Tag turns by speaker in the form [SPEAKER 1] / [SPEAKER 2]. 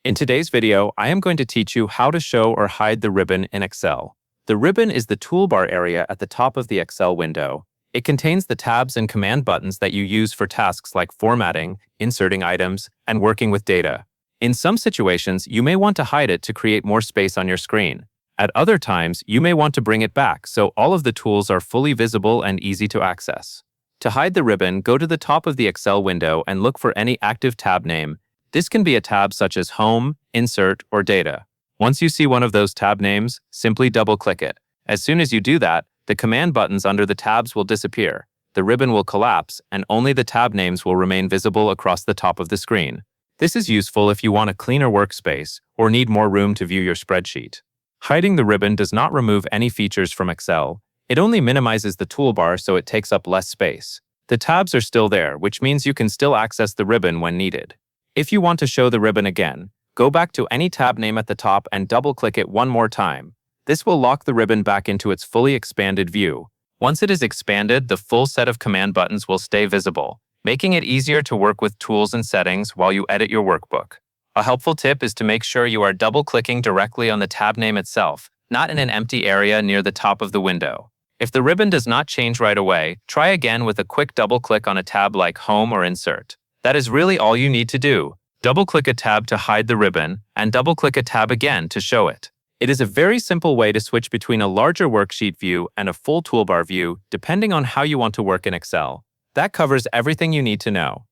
[SPEAKER 1] In today's video, I am going to teach you how to show or hide the ribbon in Excel. The ribbon is the toolbar area at the top of the Excel window. It contains the tabs and command buttons that you use for tasks like formatting, inserting items, and working with data. In some situations, you may want to hide it to create more space on your screen. At other times, you may want to bring it back so all of the tools are fully visible and easy to access. To hide the ribbon, go to the top of the Excel window and look for any active tab name. This can be a tab such as Home, Insert, or Data. Once you see one of those tab names, simply double-click it. As soon as you do that, the command buttons under the tabs will disappear, the ribbon will collapse, and only the tab names will remain visible across the top of the screen. This is useful if you want a cleaner workspace or need more room to view your spreadsheet. Hiding the ribbon does not remove any features from Excel. It only minimizes the toolbar so it takes up less space. The tabs are still there, which means you can still access the ribbon when needed. If you want to show the ribbon again, go back to any tab name at the top and double-click it one more time. This will lock the ribbon back into its fully expanded view. Once it is expanded, the full set of command buttons will stay visible, making it easier to work with tools and settings while you edit your workbook. A helpful tip is to make sure you are double-clicking directly on the tab name itself, not in an empty area near the top of the window. If the ribbon does not change right away, try again with a quick double-click on a tab like Home or Insert. That is really all you need to do. Double-click a tab to hide the ribbon, and double-click a tab again to show it. It is a very simple way to switch between a larger worksheet view and a full toolbar view, depending on how you want to work in Excel. That covers everything you need to know.